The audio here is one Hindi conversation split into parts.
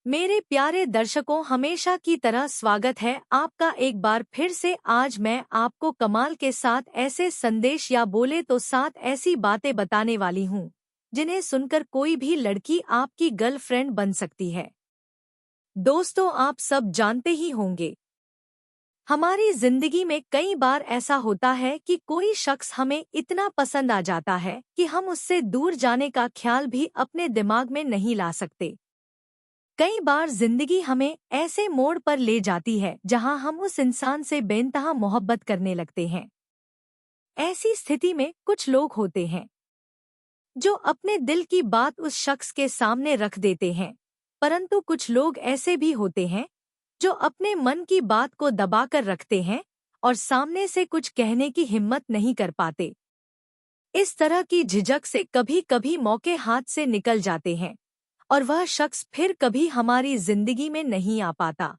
मेरे प्यारे दर्शकों, हमेशा की तरह स्वागत है आपका एक बार फिर से। आज मैं आपको कमाल के साथ ऐसे संदेश या बोले तो 7 ऐसी बातें बताने वाली हूँ जिन्हें सुनकर कोई भी लड़की आपकी गर्लफ्रेंड बन सकती है। दोस्तों, आप सब जानते ही होंगे, हमारी जिंदगी में कई बार ऐसा होता है कि कोई शख्स हमें इतना पसंद आ जाता है कि हम उससे दूर जाने का ख्याल भी अपने दिमाग में नहीं ला सकते। कई बार जिंदगी हमें ऐसे मोड़ पर ले जाती है जहां हम उस इंसान से बेइंतहा मोहब्बत करने लगते हैं। ऐसी स्थिति में कुछ लोग होते हैं जो अपने दिल की बात उस शख्स के सामने रख देते हैं, परंतु कुछ लोग ऐसे भी होते हैं जो अपने मन की बात को दबाकर रखते हैं और सामने से कुछ कहने की हिम्मत नहीं कर पाते। इस तरह की झिझक से कभी कभी मौके हाथ से निकल जाते हैं और वह शख्स फिर कभी हमारी जिंदगी में नहीं आ पाता।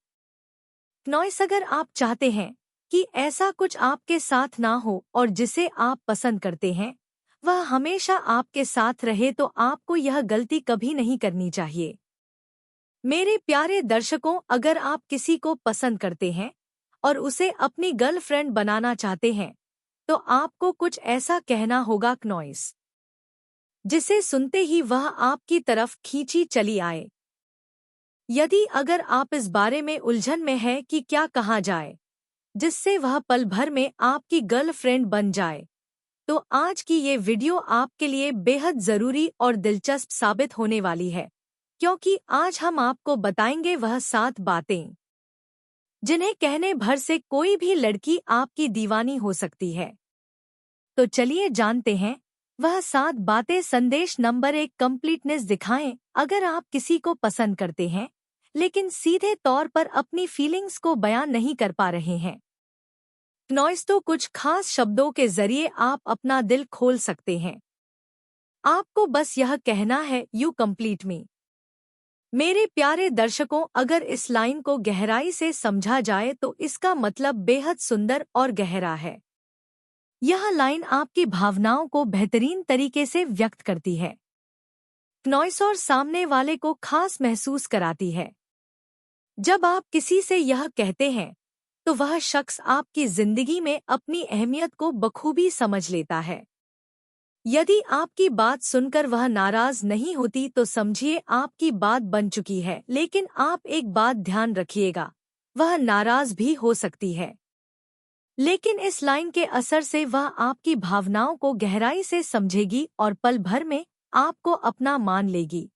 नॉइस, अगर आप चाहते हैं कि ऐसा कुछ आपके साथ ना हो और जिसे आप पसंद करते हैं वह हमेशा आपके साथ रहे, तो आपको यह गलती कभी नहीं करनी चाहिए। मेरे प्यारे दर्शकों, अगर आप किसी को पसंद करते हैं और उसे अपनी गर्लफ्रेंड बनाना चाहते हैं तो आपको कुछ ऐसा कहना होगा नॉइस, जिसे सुनते ही वह आपकी तरफ खींची चली आए। यदि अगर आप इस बारे में उलझन में है कि क्या कहा जाए जिससे वह पल भर में आपकी गर्लफ्रेंड बन जाए, तो आज की ये वीडियो आपके लिए बेहद ज़रूरी और दिलचस्प साबित होने वाली है, क्योंकि आज हम आपको बताएंगे वह 7 बातें जिन्हें कहने भर से कोई भी लड़की आपकी दीवानी हो सकती है। तो चलिए जानते हैं वह 7 बातें। संदेश नंबर 1, कंप्लीटनेस दिखाएं। अगर आप किसी को पसंद करते हैं लेकिन सीधे तौर पर अपनी फीलिंग्स को बयान नहीं कर पा रहे हैं, नॉइस, तो कुछ खास शब्दों के जरिए आप अपना दिल खोल सकते हैं। आपको बस यह कहना है, यू कंप्लीट मी। मेरे प्यारे दर्शकों, अगर इस लाइन को गहराई से समझा जाए तो इसका मतलब बेहद सुंदर और गहरा है। यह लाइन आपकी भावनाओं को बेहतरीन तरीके से व्यक्त करती है, नॉइस, और सामने वाले को खास महसूस कराती है। जब आप किसी से यह कहते हैं तो वह शख्स आपकी जिंदगी में अपनी अहमियत को बखूबी समझ लेता है। यदि आपकी बात सुनकर वह नाराज नहीं होती तो समझिए आपकी बात बन चुकी है, लेकिन आप एक बात ध्यान रखिएगा, वह नाराज भी हो सकती है, लेकिन इस लाइन के असर से वह आपकी भावनाओं को गहराई से समझेगी और पल भर में आपको अपना मान लेगी।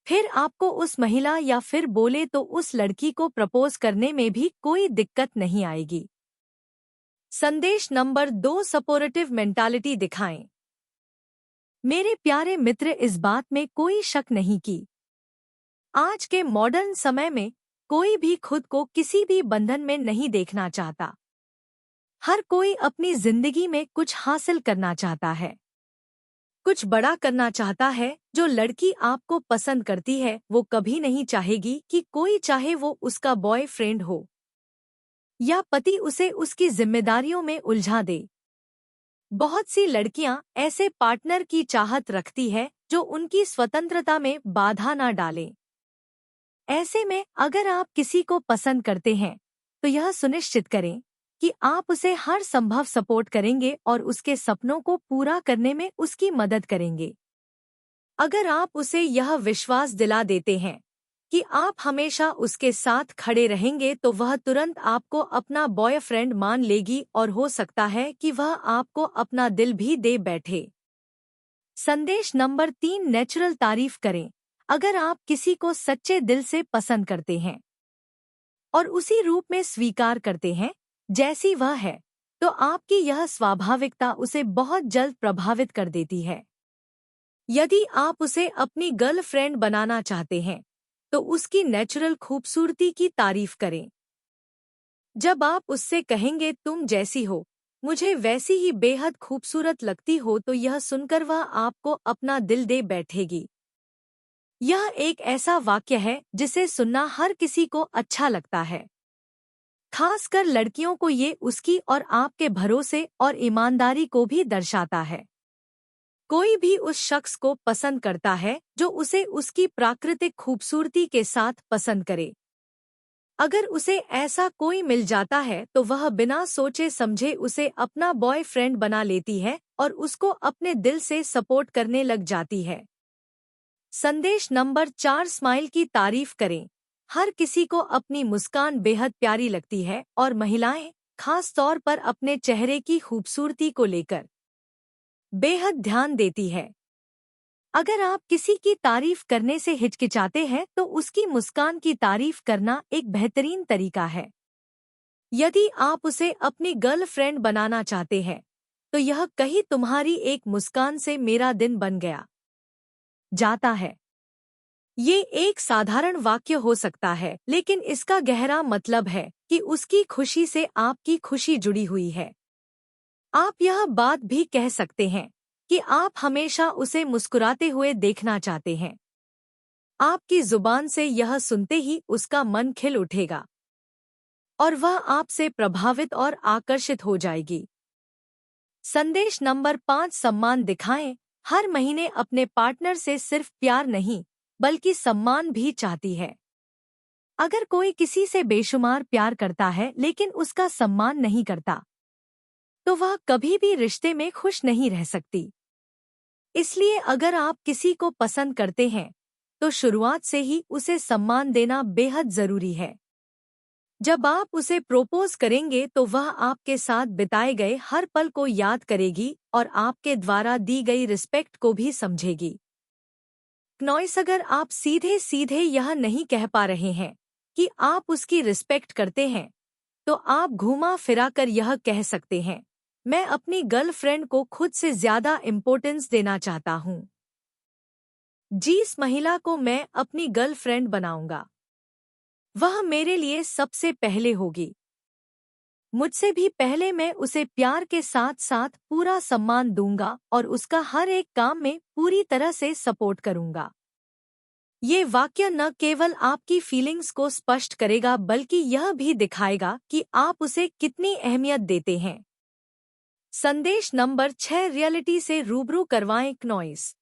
फिर आपको उस महिला या फिर बोले तो उस लड़की को प्रपोज करने में भी कोई दिक्कत नहीं आएगी। संदेश नंबर 2, सपोर्टिव मेंटालिटी दिखाएं। मेरे प्यारे मित्र, इस बात में कोई शक नहीं कि आज के मॉडर्न समय में कोई भी खुद को किसी भी बंधन में नहीं देखना चाहता। हर कोई अपनी जिंदगी में कुछ हासिल करना चाहता है, कुछ बड़ा करना चाहता है। जो लड़की आपको पसंद करती है वो कभी नहीं चाहेगी कि कोई, चाहे वो उसका बॉयफ्रेंड हो या पति, उसे उसकी जिम्मेदारियों में उलझा दे। बहुत सी लड़कियां ऐसे पार्टनर की चाहत रखती है जो उनकी स्वतंत्रता में बाधा न डाले। ऐसे में अगर आप किसी को पसंद करते हैं तो यह सुनिश्चित करें कि आप उसे हर संभव सपोर्ट करेंगे और उसके सपनों को पूरा करने में उसकी मदद करेंगे। अगर आप उसे यह विश्वास दिला देते हैं कि आप हमेशा उसके साथ खड़े रहेंगे तो वह तुरंत आपको अपना बॉयफ्रेंड मान लेगी और हो सकता है कि वह आपको अपना दिल भी दे बैठे। संदेश नंबर 3, नेचुरल तारीफ करें। अगर आप किसी को सच्चे दिल से पसंद करते हैं और उसी रूप में स्वीकार करते हैं जैसी वह है, तो आपकी यह स्वाभाविकता उसे बहुत जल्द प्रभावित कर देती है। यदि आप उसे अपनी गर्लफ्रेंड बनाना चाहते हैं तो उसकी नेचुरल खूबसूरती की तारीफ करें। जब आप उससे कहेंगे, तुम जैसी हो मुझे वैसी ही बेहद खूबसूरत लगती हो, तो यह सुनकर वह आपको अपना दिल दे बैठेगी। यह एक ऐसा वाक्य है जिसे सुनना हर किसी को अच्छा लगता है, खासकर लड़कियों को। ये उसकी और आपके भरोसे और ईमानदारी को भी दर्शाता है। कोई भी उस शख्स को पसंद करता है जो उसे उसकी प्राकृतिक खूबसूरती के साथ पसंद करे। अगर उसे ऐसा कोई मिल जाता है तो वह बिना सोचे समझे उसे अपना बॉयफ्रेंड बना लेती है और उसको अपने दिल से सपोर्ट करने लग जाती है। संदेश नंबर 4, स्माइल की तारीफ करें। हर किसी को अपनी मुस्कान बेहद प्यारी लगती है और महिलाएं खास तौर पर अपने चेहरे की खूबसूरती को लेकर बेहद ध्यान देती है। अगर आप किसी की तारीफ करने से हिचकिचाते हैं तो उसकी मुस्कान की तारीफ करना एक बेहतरीन तरीका है। यदि आप उसे अपनी गर्लफ्रेंड बनाना चाहते हैं तो यह कही तुम्हारी एक मुस्कान से मेरा दिन बन गया जाता है। ये एक साधारण वाक्य हो सकता है लेकिन इसका गहरा मतलब है कि उसकी खुशी से आपकी खुशी जुड़ी हुई है। आप यह बात भी कह सकते हैं कि आप हमेशा उसे मुस्कुराते हुए देखना चाहते हैं। आपकी जुबान से यह सुनते ही उसका मन खिल उठेगा और वह आपसे प्रभावित और आकर्षित हो जाएगी। संदेश नंबर 5, सम्मान दिखाएं। हर महीने अपने पार्टनर से सिर्फ प्यार नहीं बल्कि सम्मान भी चाहती है। अगर कोई किसी से बेशुमार प्यार करता है लेकिन उसका सम्मान नहीं करता तो वह कभी भी रिश्ते में खुश नहीं रह सकती। इसलिए अगर आप किसी को पसंद करते हैं तो शुरुआत से ही उसे सम्मान देना बेहद जरूरी है। जब आप उसे प्रपोज करेंगे तो वह आपके साथ बिताए गए हर पल को याद करेगी और आपके द्वारा दी गई रिस्पेक्ट को भी समझेगी। नॉइस, अगर आप सीधे सीधे यह नहीं कह पा रहे हैं कि आप उसकी रिस्पेक्ट करते हैं तो आप घुमा फिरा कर यह कह सकते हैं, मैं अपनी गर्लफ्रेंड को खुद से ज्यादा इम्पोर्टेंस देना चाहता हूँ। जिस महिला को मैं अपनी गर्लफ्रेंड बनाऊंगा वह मेरे लिए सबसे पहले होगी। मुझसे भी पहले मैं उसे प्यार के साथ साथ पूरा सम्मान दूंगा और उसका हर एक काम में पूरी तरह से सपोर्ट करूंगा। ये वाक्य न केवल आपकी फीलिंग्स को स्पष्ट करेगा बल्कि यह भी दिखाएगा कि आप उसे कितनी अहमियत देते हैं। संदेश नंबर 6, रियलिटी से रूबरू करवाएं। नॉइस,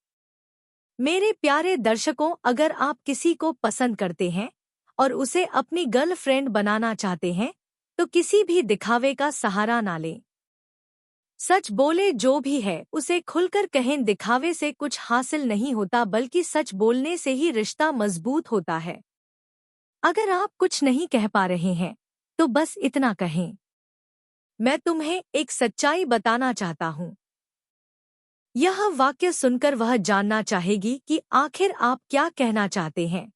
मेरे प्यारे दर्शकों, अगर आप किसी को पसंद करते हैं और उसे अपनी गर्लफ्रेंड बनाना चाहते हैं तो किसी भी दिखावे का सहारा ना लें। सच बोले, जो भी है उसे खुलकर कहें। दिखावे से कुछ हासिल नहीं होता बल्कि सच बोलने से ही रिश्ता मजबूत होता है। अगर आप कुछ नहीं कह पा रहे हैं तो बस इतना कहें, मैं तुम्हें एक सच्चाई बताना चाहता हूँ। यह वाक्य सुनकर वह जानना चाहेगी कि आखिर आप क्या कहना चाहते हैं।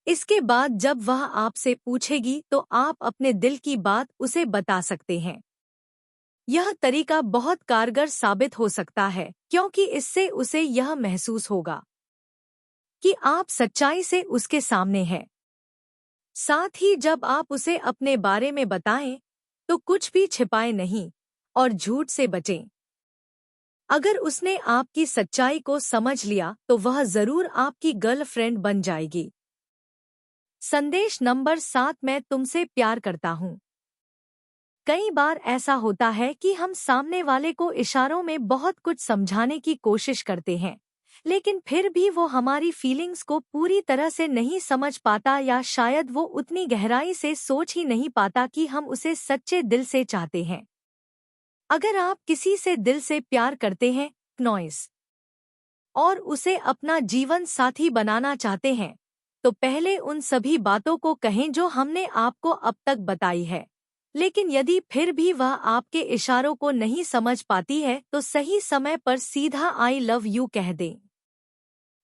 इसके बाद जब वह आपसे पूछेगी तो आप अपने दिल की बात उसे बता सकते हैं। यह तरीका बहुत कारगर साबित हो सकता है क्योंकि इससे उसे यह महसूस होगा कि आप सच्चाई से उसके सामने हैं। साथ ही जब आप उसे अपने बारे में बताएं तो कुछ भी छिपाए नहीं और झूठ से बचें। अगर उसने आपकी सच्चाई को समझ लिया तो वह जरूर आपकी गर्लफ्रेंड बन जाएगी। संदेश नंबर 7, मैं तुमसे प्यार करता हूँ। कई बार ऐसा होता है कि हम सामने वाले को इशारों में बहुत कुछ समझाने की कोशिश करते हैं लेकिन फिर भी वो हमारी फीलिंग्स को पूरी तरह से नहीं समझ पाता या शायद वो उतनी गहराई से सोच ही नहीं पाता कि हम उसे सच्चे दिल से चाहते हैं। अगर आप किसी से दिल से प्यार करते हैं नॉइस और उसे अपना जीवन साथी बनाना चाहते हैं तो पहले उन सभी बातों को कहें जो हमने आपको अब तक बताई है। लेकिन यदि फिर भी वह आपके इशारों को नहीं समझ पाती है तो सही समय पर सीधा आई लव यू कह दें।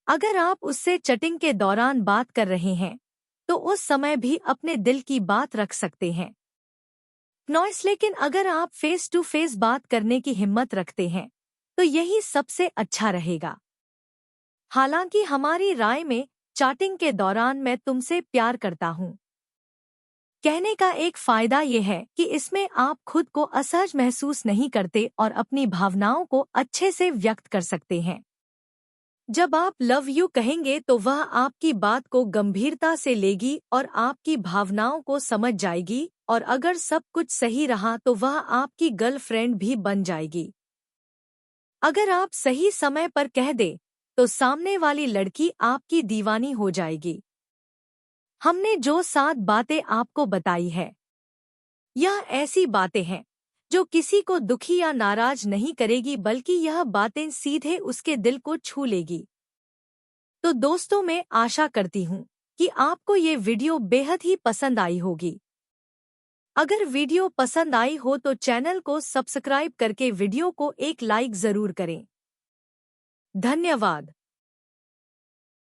अगर आप उससे चैटिंग के दौरान बात कर रहे हैं तो उस समय भी अपने दिल की बात रख सकते हैं नॉइस, लेकिन अगर आप फेस टू फेस बात करने की हिम्मत रखते हैं तो यही सबसे अच्छा रहेगा। हालांकि हमारी राय में चैटिंग के दौरान मैं तुमसे प्यार करता हूँ कहने का एक फायदा यह है कि इसमें आप खुद को असहज महसूस नहीं करते और अपनी भावनाओं को अच्छे से व्यक्त कर सकते हैं। जब आप लव यू कहेंगे तो वह आपकी बात को गंभीरता से लेगी और आपकी भावनाओं को समझ जाएगी और अगर सब कुछ सही रहा तो वह आपकी गर्लफ्रेंड भी बन जाएगी। अगर आप सही समय पर कह दे तो सामने वाली लड़की आपकी दीवानी हो जाएगी। हमने जो 7 बातें आपको बताई है, यह ऐसी बातें हैं जो किसी को दुखी या नाराज नहीं करेगी, बल्कि यह बातें सीधे उसके दिल को छू लेगी। तो दोस्तों, मैं आशा करती हूँ कि आपको ये वीडियो बेहद ही पसंद आई होगी। अगर वीडियो पसंद आई हो तो चैनल को सब्सक्राइब करके वीडियो को एक लाइक जरूर करें। धन्यवाद।